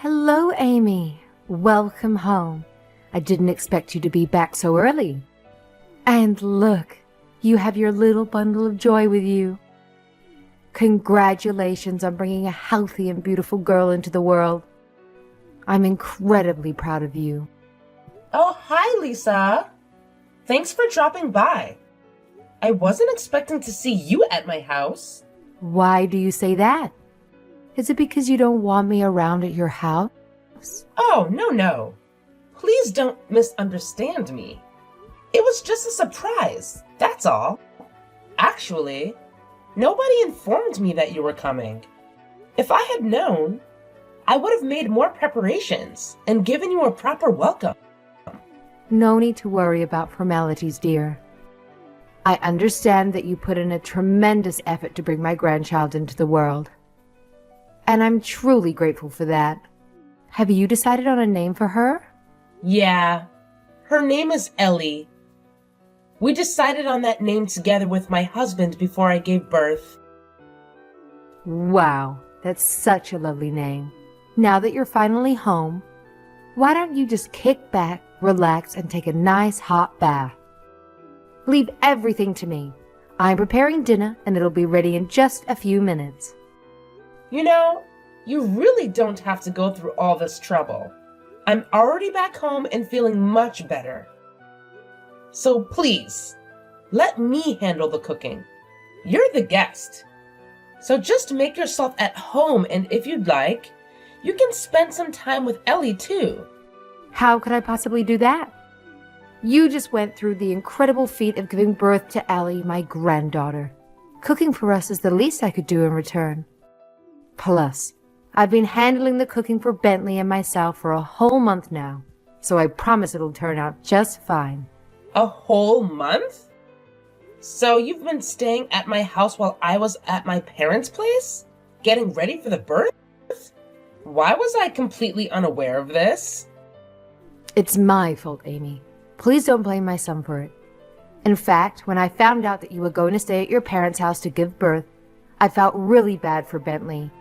Hello, Amy. Welcome home. I didn't expect you to be back so early. And look, you have your little bundle of joy with you. Congratulations on bringing a healthy and beautiful girl into the world. I'm incredibly proud of you. Oh, hi, Lisa. Thanks for dropping by. I wasn't expecting to see you at my house. Why do you say that? Is it because you don't want me around at your house? Oh, no. Please don't misunderstand me. It was just a surprise, that's all. Actually, nobody informed me that you were coming. If I had known, I would have made more preparations and given you a proper welcome. No need to worry about formalities, dear. I understand that you put in a tremendous effort to bring my grandchild into the world. And I'm truly grateful for that. Have you decided on a name for her? Yeah, her name is Ellie. We decided on that name together with my husband before I gave birth. Wow, that's such a lovely name. Now that you're finally home, why don't you just kick back, relax, and take a nice hot bath? Leave everything to me. I'm preparing dinner and it'll be ready in just a few minutes. You know, you really don't have to go through all this trouble. I'm already back home and feeling much better. So please, let me handle the cooking. You're the guest. So just make yourself at home, and if you'd like, you can spend some time with Ellie too. How could I possibly do that? You just went through the incredible feat of giving birth to Ellie, my granddaughter. Cooking for us is the least I could do in return. Plus, I've been handling the cooking for Bentley and myself for a whole month now, so I promise it'll turn out just fine. A whole month? So you've been staying at my house while I was at my parents' place? Getting ready for the birth? Why was I completely unaware of this? It's my fault, Amy. Please don't blame my son for it. In fact, when I found out that you were going to stay at your parents' house to give birth, I felt really bad for Bentley.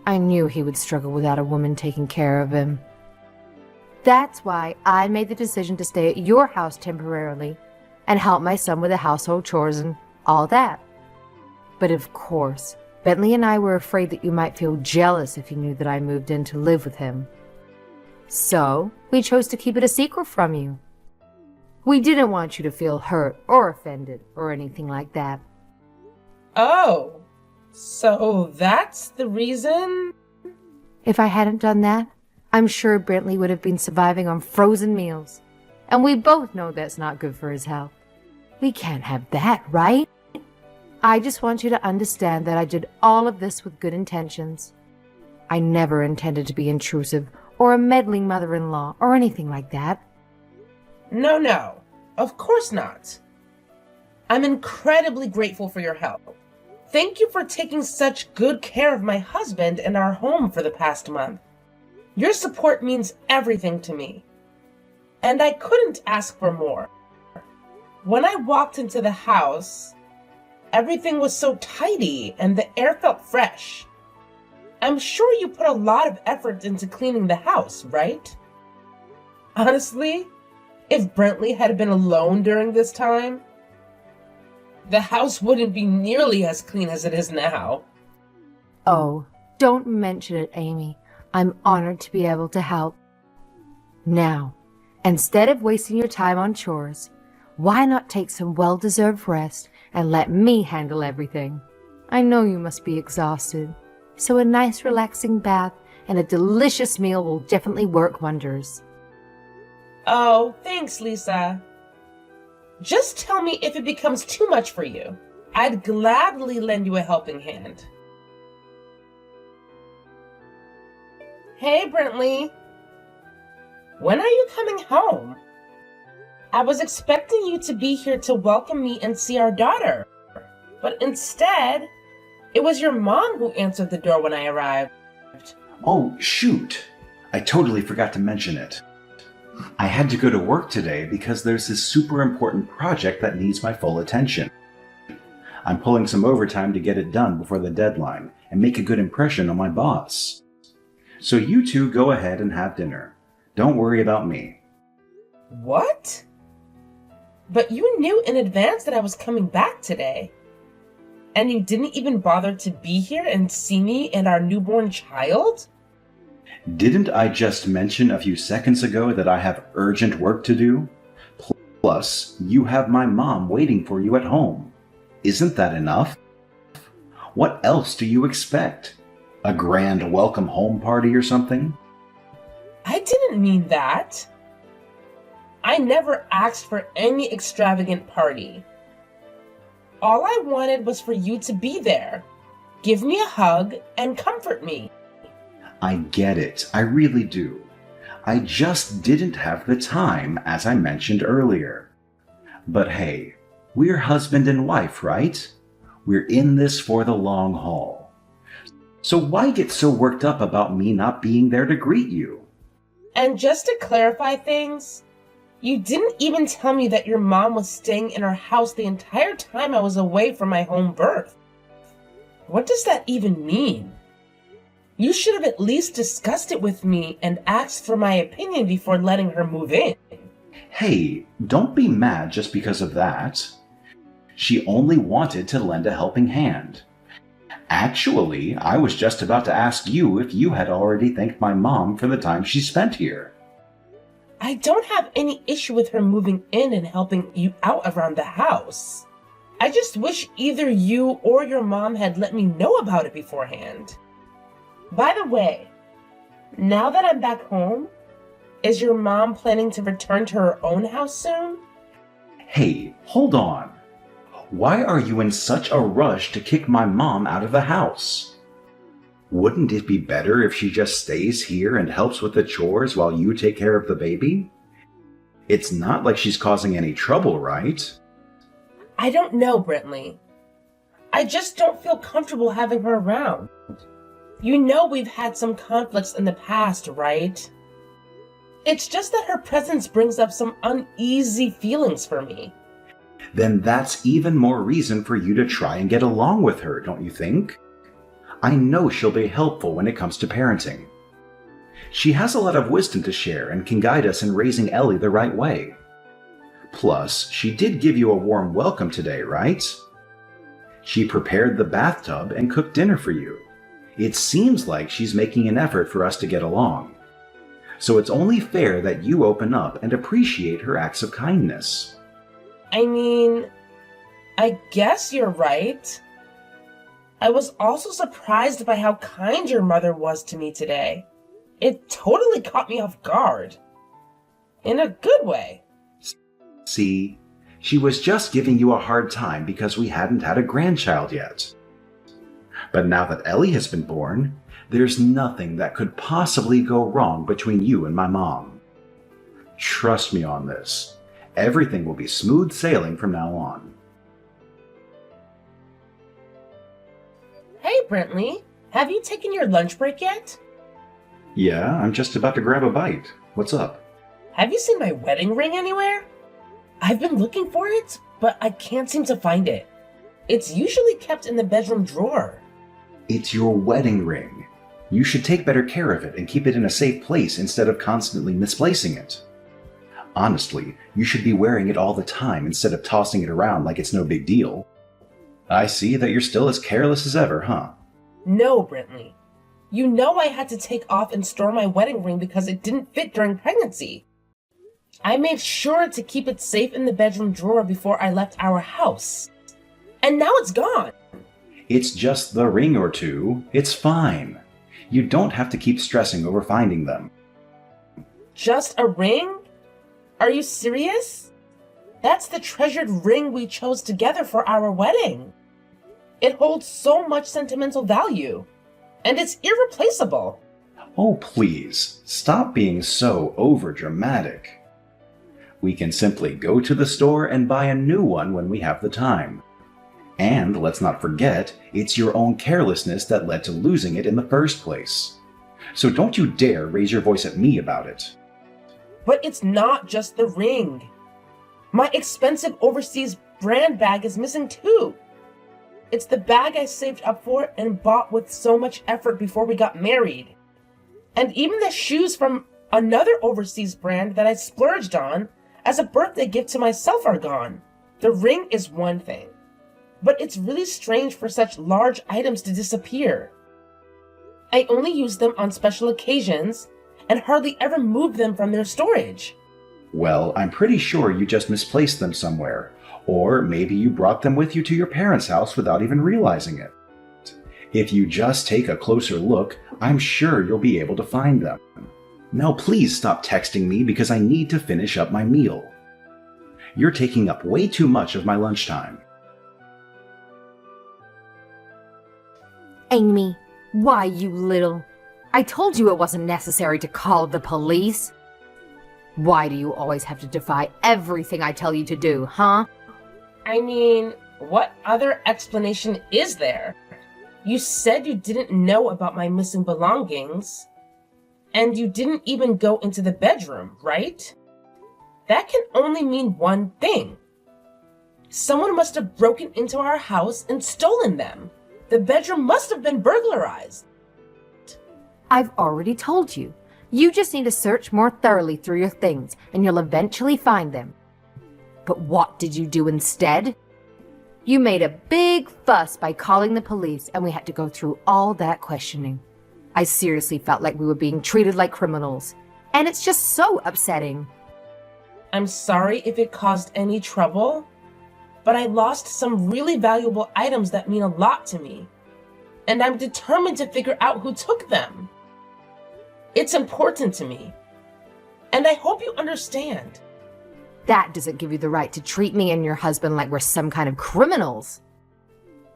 I knew he would struggle without a woman taking care of him. That's why I made the decision to stay at your house temporarily and help my son with the household chores and all that. But of course, Bentley and I were afraid that you might feel jealous if you knew that I moved in to live with him. So, we chose to keep it a secret from you. We didn't want you to feel hurt or offended or anything like that. Oh, so that's the reason? If I hadn't done that, I'm sure Bentley would have been surviving on frozen meals. And we both know that's not good for his health. We can't have that, right? I just want you to understand that I did all of this with good intentions. I never intended to be intrusive or a meddling mother-in-law or anything like that. No, of course not. I'm incredibly grateful for your help. Thank you for taking such good care of my husband and our home for the past month. Your support means everything to me. And I couldn't ask for more. When I walked into the house, everything was so tidy and the air felt fresh. I'm sure you put a lot of effort into cleaning the house, right? Honestly, if Bentley had been alone during this time, the house wouldn't be nearly as clean as it is now. Oh, don't mention it, Amy. I'm honored to be able to help. Now, instead of wasting your time on chores, why not take some well-deserved rest and let me handle everything? I know you must be exhausted, so a nice relaxing bath and a delicious meal will definitely work wonders. Oh, thanks, Lisa. Just tell me if it becomes too much for you. I'd gladly lend you a helping hand. Hey, Bentley. When are you coming home? I was expecting you to be here to welcome me and see our daughter. But instead, it was your mom who answered the door when I arrived. Oh, shoot. I totally forgot to mention it. I had to go to work today because there's this super important project that needs my full attention. I'm pulling some overtime to get it done before the deadline and make a good impression on my boss. So you two go ahead and have dinner. Don't worry about me. What? But you knew in advance that I was coming back today. And you didn't even bother to be here and see me and our newborn child? Didn't I just mention a few seconds ago that I have urgent work to do? Plus, you have my mom waiting for you at home. Isn't that enough? What else do you expect? A grand welcome home party or something? I didn't mean that. I never asked for any extravagant party. All I wanted was for you to be there, give me a hug, and comfort me. I get it. I really do. I just didn't have the time, as I mentioned earlier. But hey, we're husband and wife, right? We're in this for the long haul. So why get so worked up about me not being there to greet you? And just to clarify things, you didn't even tell me that your mom was staying in our house the entire time I was away from my home birth. What does that even mean? You should have at least discussed it with me and asked for my opinion before letting her move in. Hey, don't be mad just because of that. She only wanted to lend a helping hand. Actually, I was just about to ask you if you had already thanked my mom for the time she spent here. I don't have any issue with her moving in and helping you out around the house. I just wish either you or your mom had let me know about it beforehand. By the way, now that I'm back home, is your mom planning to return to her own house soon? Hey, hold on. Why are you in such a rush to kick my mom out of the house? Wouldn't it be better if she just stays here and helps with the chores while you take care of the baby? It's not like she's causing any trouble, right? I don't know, Brentley. I just don't feel comfortable having her around. You know we've had some conflicts in the past, right? It's just that her presence brings up some uneasy feelings for me. Then that's even more reason for you to try and get along with her, don't you think? I know she'll be helpful when it comes to parenting. She has a lot of wisdom to share and can guide us in raising Ellie the right way. Plus, she did give you a warm welcome today, right? She prepared the bathtub and cooked dinner for you. It seems like she's making an effort for us to get along. So it's only fair that you open up and appreciate her acts of kindness. I mean, I guess you're right. I was also surprised by how kind your mother was to me today. It totally caught me off guard. In a good way. See, she was just giving you a hard time because we hadn't had a grandchild yet. But now that Ellie has been born, there's nothing that could possibly go wrong between you and my mom. Trust me on this. Everything will be smooth sailing from now on. Hey, Brentley, have you taken your lunch break yet? Yeah, I'm just about to grab a bite. What's up? Have you seen my wedding ring anywhere? I've been looking for it, but I can't seem to find it. It's usually kept in the bedroom drawer. It's your wedding ring. You should take better care of it and keep it in a safe place instead of constantly misplacing it. Honestly, you should be wearing it all the time instead of tossing it around like it's no big deal. I see that you're still as careless as ever, huh? No, Brentley. You know I had to take off and store my wedding ring because it didn't fit during pregnancy. I made sure to keep it safe in the bedroom drawer before I left our house. And now it's gone. It's just the ring or two. It's fine. You don't have to keep stressing over finding them. Just a ring? Are you serious? That's the treasured ring we chose together for our wedding. It holds so much sentimental value. And it's irreplaceable. Oh, please, stop being so overdramatic. We can simply go to the store and buy a new one when we have the time. And let's not forget, it's your own carelessness that led to losing it in the first place. So don't you dare raise your voice at me about it. But it's not just the ring. My expensive overseas brand bag is missing too. It's the bag I saved up for and bought with so much effort before we got married. And even the shoes from another overseas brand that I splurged on as a birthday gift to myself are gone. The ring is one thing, but it's really strange for such large items to disappear. I only use them on special occasions and hardly ever move them from their storage. Well, I'm pretty sure you just misplaced them somewhere, or maybe you brought them with you to your parents' house without even realizing it. If you just take a closer look, I'm sure you'll be able to find them. Now please stop texting me because I need to finish up my meal. You're taking up way too much of my lunchtime. Amy, why, you little... I told you it wasn't necessary to call the police. Why do you always have to defy everything I tell you to do, huh? I mean, what other explanation is there? You said you didn't know about my missing belongings, and you didn't even go into the bedroom, right? That can only mean one thing. Someone must have broken into our house and stolen them. The bedroom must have been burglarized. I've already told you. You just need to search more thoroughly through your things, and you'll eventually find them. But what did you do instead? You made a big fuss by calling the police, and we had to go through all that questioning. I seriously felt like we were being treated like criminals, and it's just so upsetting. I'm sorry if it caused any trouble, but I lost some really valuable items that mean a lot to me, and I'm determined to figure out who took them. It's important to me, and I hope you understand. That doesn't give you the right to treat me and your husband like we're some kind of criminals.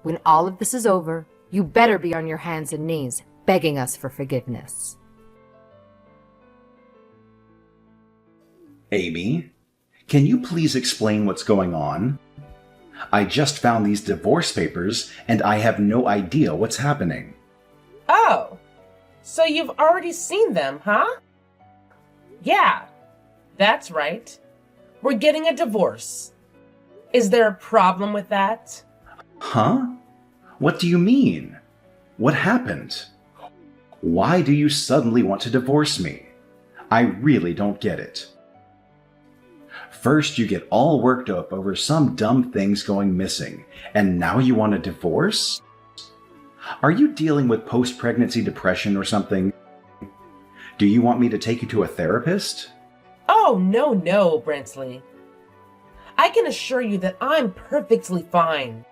When all of this is over, you better be on your hands and knees, begging us for forgiveness. Amy, can you please explain what's going on? I just found these divorce papers, and I have no idea what's happening. Oh, so you've already seen them, huh? Yeah, that's right. We're getting a divorce. Is there a problem with that? Huh? What do you mean? What happened? Why do you suddenly want to divorce me? I really don't get it. First, you get all worked up over some dumb things going missing, and now you want a divorce? Are you dealing with post-pregnancy depression or something? Do you want me to take you to a therapist? Oh, no, Brentley. I can assure you that I'm perfectly fine.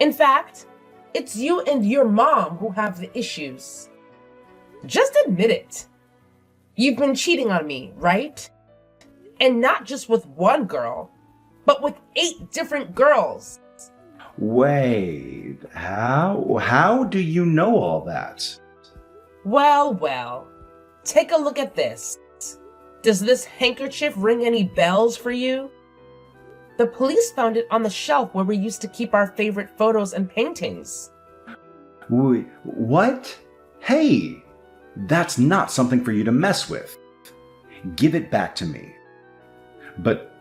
In fact, it's you and your mom who have the issues. Just admit it. You've been cheating on me, right? And not just with one girl, but with 8 different girls. Wait, how do you know all that? Well, take a look at this. Does this handkerchief ring any bells for you? The police found it on the shelf where we used to keep our favorite photos and paintings. What? Hey, that's not something for you to mess with. Give it back to me. But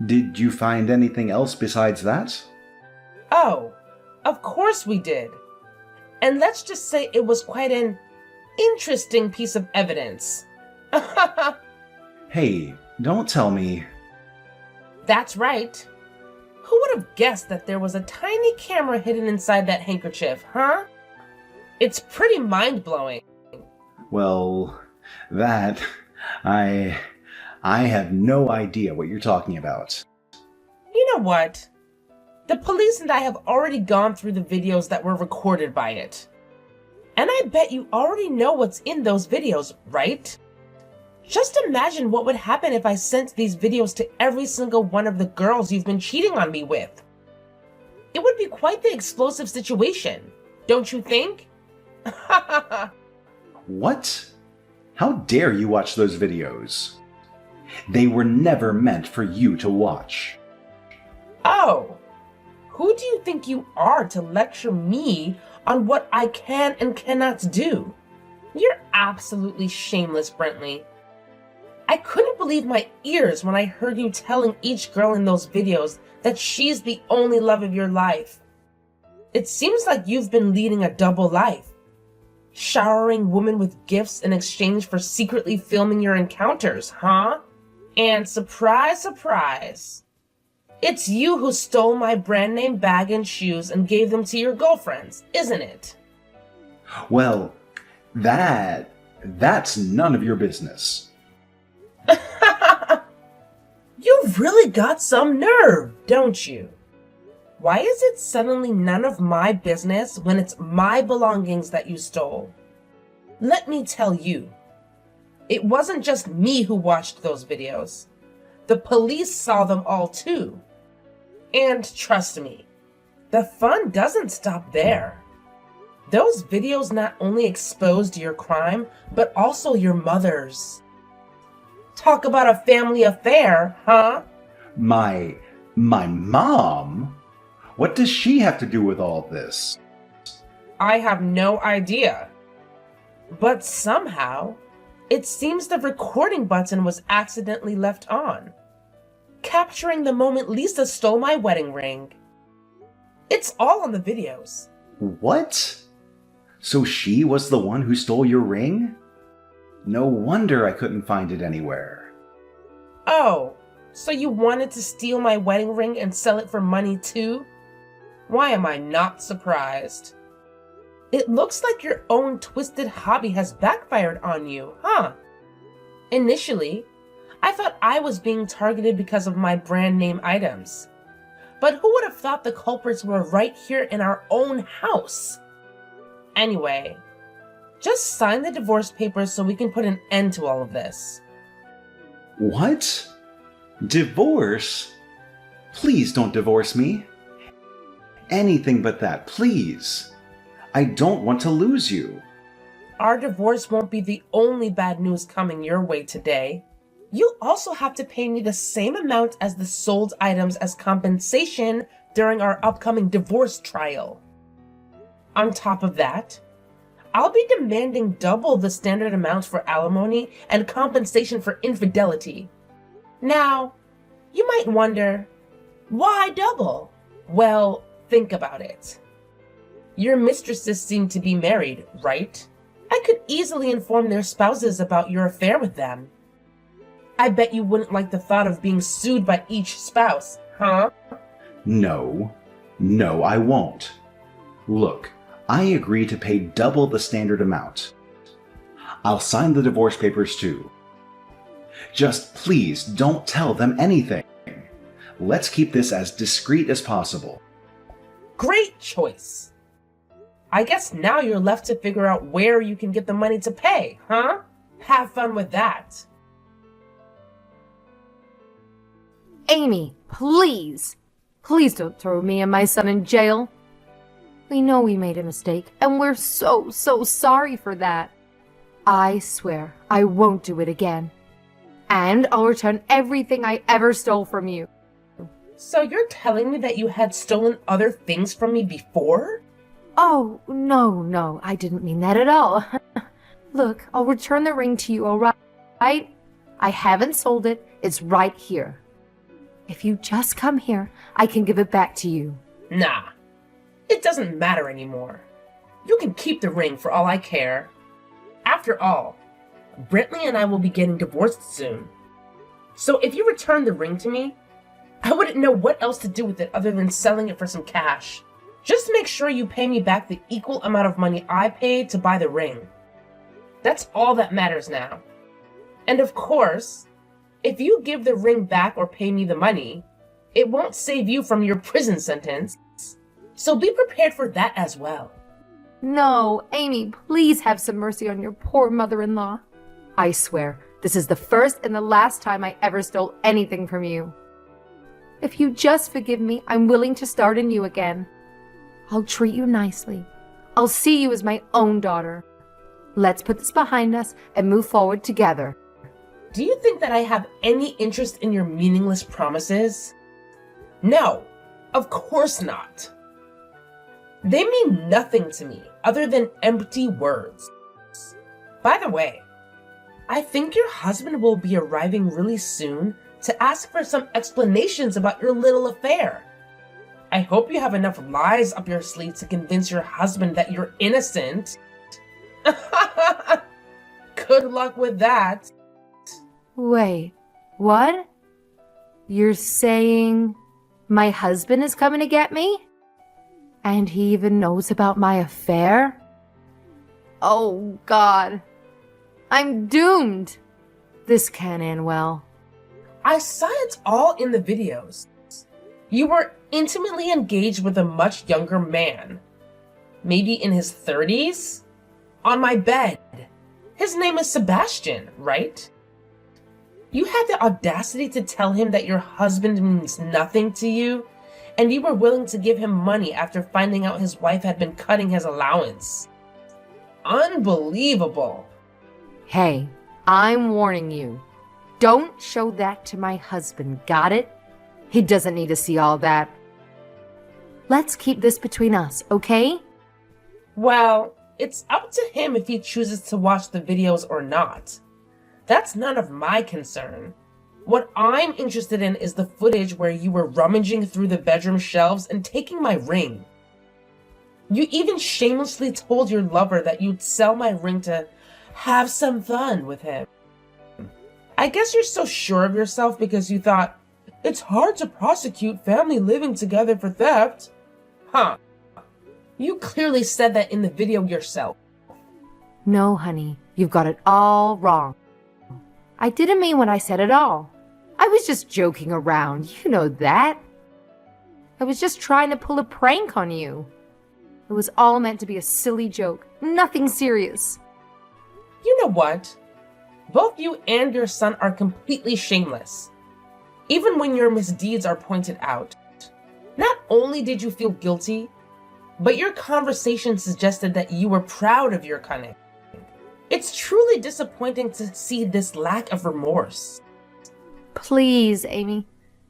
did you find anything else besides that? Oh, of course we did. And let's just say it was quite an interesting piece of evidence. Hey, don't tell me. That's right. Who would have guessed that there was a tiny camera hidden inside that handkerchief, huh? It's pretty mind-blowing. Well, I have no idea what you're talking about. You know what? The police and I have already gone through the videos that were recorded by it. And I bet you already know what's in those videos, right? Just imagine what would happen if I sent these videos to every single one of the girls you've been cheating on me with. It would be quite the explosive situation, don't you think? What? How dare you watch those videos? They were never meant for you to watch. Oh, who do you think you are to lecture me on what I can and cannot do? You're absolutely shameless, Brentley. I couldn't believe my ears when I heard you telling each girl in those videos that she's the only love of your life. It seems like you've been leading a double life. Showering women with gifts in exchange for secretly filming your encounters, huh? And surprise, surprise, it's you who stole my brand name bag and shoes and gave them to your girlfriends, isn't it? Well, that's none of your business. You've really got some nerve, don't you? Why is it suddenly none of my business when it's my belongings that you stole? Let me tell you, it wasn't just me who watched those videos. The police saw them all too. And trust me, the fun doesn't stop there. Those videos not only exposed your crime, but also your mother's. Talk about a family affair, huh? My mom? What does she have to do with all this? I have no idea. But somehow, it seems the recording button was accidentally left on, capturing the moment Lisa stole my wedding ring. It's all on the videos. What? So she was the one who stole your ring? No wonder I couldn't find it anywhere. Oh, so you wanted to steal my wedding ring and sell it for money too? Why am I not surprised? It looks like your own twisted hobby has backfired on you, huh? Initially, I thought I was being targeted because of my brand name items. But who would have thought the culprits were right here in our own house? Anyway, just sign the divorce papers so we can put an end to all of this. What? Divorce? Please don't divorce me. Anything but that, please. I don't want to lose you. Our divorce won't be the only bad news coming your way today. You also have to pay me the same amount as the sold items as compensation during our upcoming divorce trial. On top of that, I'll be demanding double the standard amounts for alimony and compensation for infidelity. Now, you might wonder, why double? Well, think about it. Your mistresses seem to be married, right? I could easily inform their spouses about your affair with them. I bet you wouldn't like the thought of being sued by each spouse, huh? No, I won't. Look, I agree to pay double the standard amount. I'll sign the divorce papers too. Just please don't tell them anything. Let's keep this as discreet as possible. Great choice. I guess now you're left to figure out where you can get the money to pay, huh? Have fun with that. Amy, please! Please don't throw me and my son in jail. We know we made a mistake, and we're so sorry for that. I swear I won't do it again. And I'll return everything I ever stole from you. So you're telling me that you had stolen other things from me before? Oh, no, I didn't mean that at all. Look, I'll return the ring to you, all right? I haven't sold it. It's right here. If you just come here, I can give it back to you. Nah, it doesn't matter anymore. You can keep the ring for all I care. After all, Brentley and I will be getting divorced soon. So if you return the ring to me, I wouldn't know what else to do with it other than selling it for some cash. Just make sure you pay me back the equal amount of money I paid to buy the ring. That's all that matters now. And of course, if you give the ring back or pay me the money, it won't save you from your prison sentence. So be prepared for that as well. No, Amy, please have some mercy on your poor mother-in-law. I swear, this is the first and the last time I ever stole anything from you. If you just forgive me, I'm willing to start anew again. I'll treat you nicely. I'll see you as my own daughter. Let's put this behind us and move forward together. Do you think that I have any interest in your meaningless promises? No, of course not. They mean nothing to me other than empty words. By the way, I think your husband will be arriving really soon to ask for some explanations about your little affair. I hope you have enough lies up your sleeve to convince your husband that you're innocent. Good luck with that. Wait, what? You're saying my husband is coming to get me? And he even knows about my affair? Oh, God. I'm doomed. This can't end well. I saw it all in the videos. You were intimately engaged with a much younger man. Maybe in his 30s? On my bed. His name is Sebastian, right? You had the audacity to tell him that your husband means nothing to you, and you were willing to give him money after finding out his wife had been cutting his allowance. Unbelievable. Hey, I'm warning you. Don't show that to my husband, got it? He doesn't need to see all that. Let's keep this between us, okay? Well, it's up to him if he chooses to watch the videos or not. That's none of my concern. What I'm interested in is the footage where you were rummaging through the bedroom shelves and taking my ring. You even shamelessly told your lover that you'd sell my ring to have some fun with him. I guess you're so sure of yourself because you thought, it's hard to prosecute family living together for theft. Huh. You clearly said that in the video yourself. No, honey, you've got it all wrong. I didn't mean what I said at all. I was just joking around, you know that. I was just trying to pull a prank on you. It was all meant to be a silly joke, nothing serious. You know what? Both you and your son are completely shameless. Even when your misdeeds are pointed out. Not only did you feel guilty, but your conversation suggested that you were proud of your cunning. It's truly disappointing to see this lack of remorse. Please, Amy.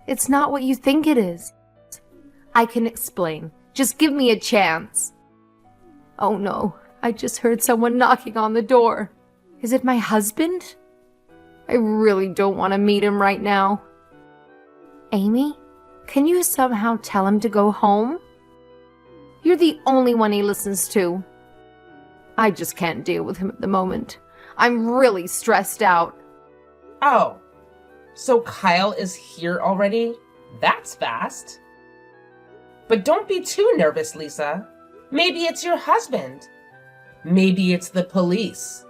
It's not what you think it is. I can explain. Just give me a chance. Oh no, I just heard someone knocking on the door. Is it my husband? I really don't want to meet him right now. Amy, can you somehow tell him to go home? You're the only one he listens to. I just can't deal with him at the moment. I'm really stressed out. Oh, so Kyle is here already? That's fast. But don't be too nervous, Lisa. Maybe it's your husband. Maybe it's the police.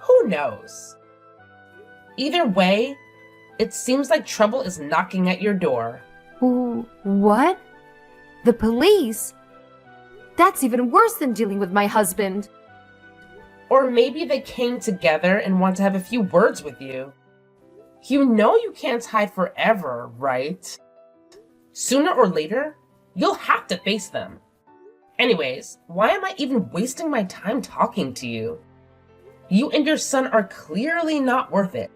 Who knows? Either way, it seems like trouble is knocking at your door. What? The police? That's even worse than dealing with my husband. Or maybe they came together and want to have a few words with you. You know you can't hide forever, right? Sooner or later, you'll have to face them. Anyways, why am I even wasting my time talking to you? You and your son are clearly not worth it.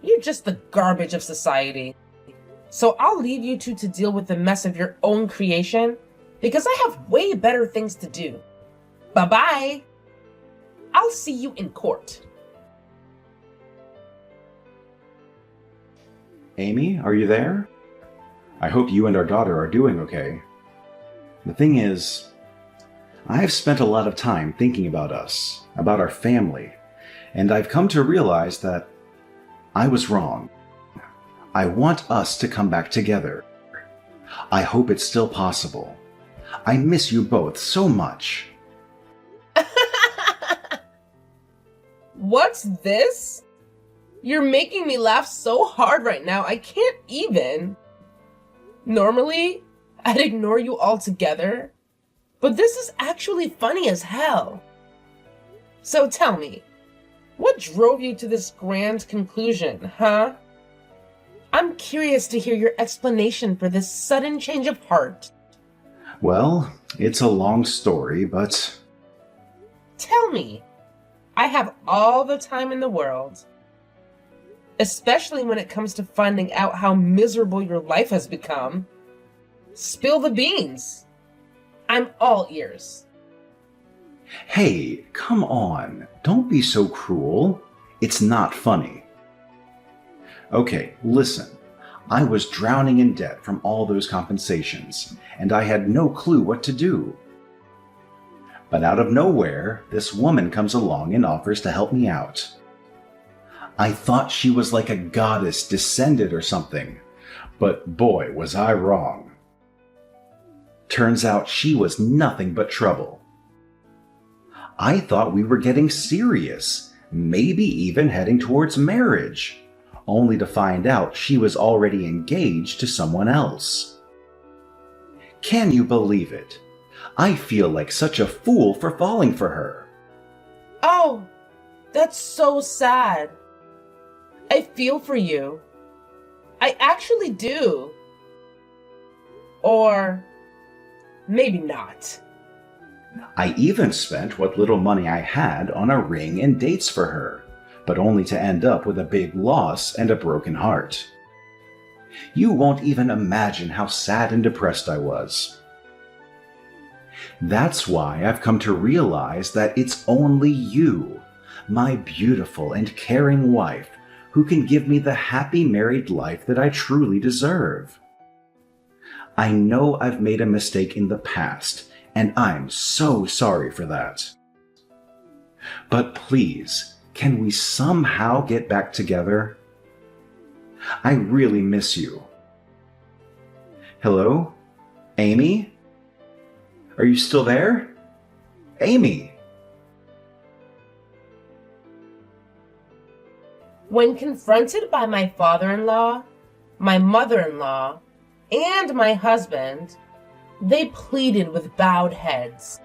You're just the garbage of society. So I'll leave you two to deal with the mess of your own creation, because I have way better things to do. Bye-bye. I'll see you in court. Amy, are you there? I hope you and our daughter are doing okay. The thing is, I've spent a lot of time thinking about us, about our family, and I've come to realize that I was wrong. I want us to come back together. I hope it's still possible. I miss you both so much. What's this? You're making me laugh so hard right now, I can't even. Normally, I'd ignore you altogether, but this is actually funny as hell. So tell me, what drove you to this grand conclusion, huh? I'm curious to hear your explanation for this sudden change of heart. Well, it's a long story, but... Tell me. I have all the time in the world. Especially when it comes to finding out how miserable your life has become. Spill the beans. I'm all ears. Hey, come on. Don't be so cruel. It's not funny. Okay, listen. I was drowning in debt from all those compensations, and I had no clue what to do. But out of nowhere, this woman comes along and offers to help me out. I thought she was like a goddess descended or something, but boy, was I wrong. Turns out she was nothing but trouble. I thought we were getting serious, maybe even heading towards marriage, only to find out she was already engaged to someone else. Can you believe it? I feel like such a fool for falling for her. Oh, that's so sad. I feel for you. I actually do. Or maybe not. I even spent what little money I had on a ring and dates for her, but only to end up with a big loss and a broken heart. You won't even imagine how sad and depressed I was. That's why I've come to realize that it's only you, my beautiful and caring wife, who can give me the happy married life that I truly deserve. I know I've made a mistake in the past, and I'm so sorry for that. But please, can we somehow get back together? I really miss you. Hello? Amy? Are you still there? Amy! When confronted by my father-in-law, my mother-in-law, and my husband, they pleaded with bowed heads.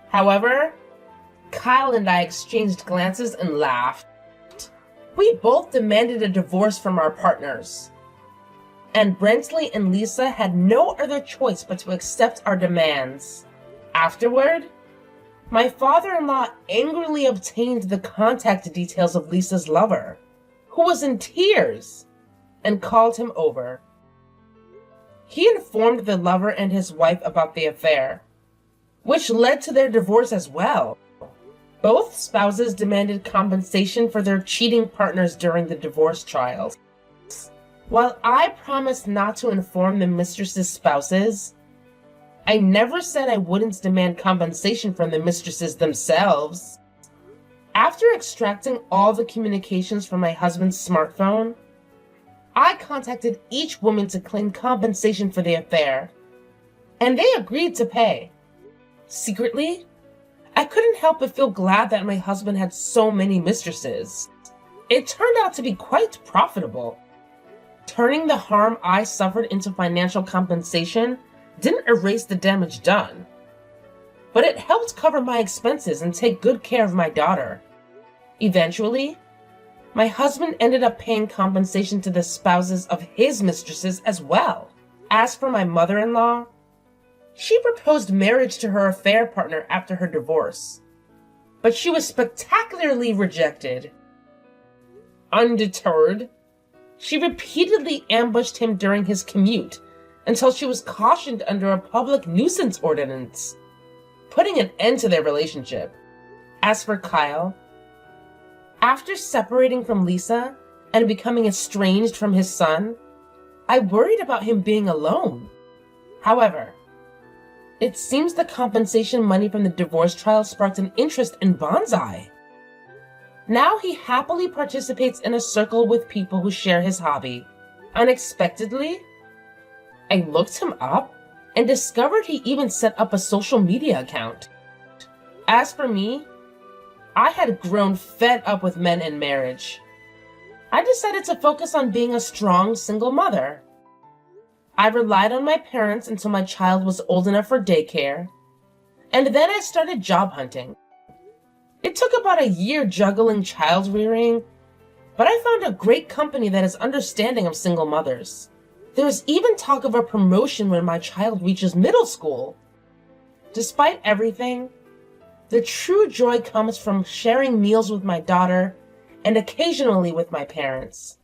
However, Kyle and I exchanged glances and laughed. We both demanded a divorce from our partners, and Brentley and Lisa had no other choice but to accept our demands. Afterward, my father-in-law angrily obtained the contact details of Lisa's lover, who was in tears, and called him over. He informed the lover and his wife about the affair, which led to their divorce as well. Both spouses demanded compensation for their cheating partners during the divorce trials. While I promised not to inform the mistress's spouses, I never said I wouldn't demand compensation from the mistresses themselves. After extracting all the communications from my husband's smartphone, I contacted each woman to claim compensation for the affair, and they agreed to pay. Secretly, I couldn't help but feel glad that my husband had so many mistresses. It turned out to be quite profitable. Turning the harm I suffered into financial compensation didn't erase the damage done, but it helped cover my expenses and take good care of my daughter. Eventually, my husband ended up paying compensation to the spouses of his mistresses as well. As for my mother-in-law, she proposed marriage to her affair partner after her divorce, but she was spectacularly rejected. Undeterred, she repeatedly ambushed him during his commute until she was cautioned under a public nuisance ordinance, putting an end to their relationship. As for Kyle, after separating from Lisa and becoming estranged from his son, I worried about him being alone. However, it seems the compensation money from the divorce trial sparked an interest in bonsai. Now he happily participates in a circle with people who share his hobby. Unexpectedly, I looked him up and discovered he even set up a social media account. As for me, I had grown fed up with men and marriage. I decided to focus on being a strong single mother. I relied on my parents until my child was old enough for daycare, and then I started job hunting. It took about a year juggling child rearing, but I found a great company that is understanding of single mothers. There's even talk of a promotion when my child reaches middle school. Despite everything, the true joy comes from sharing meals with my daughter and occasionally with my parents.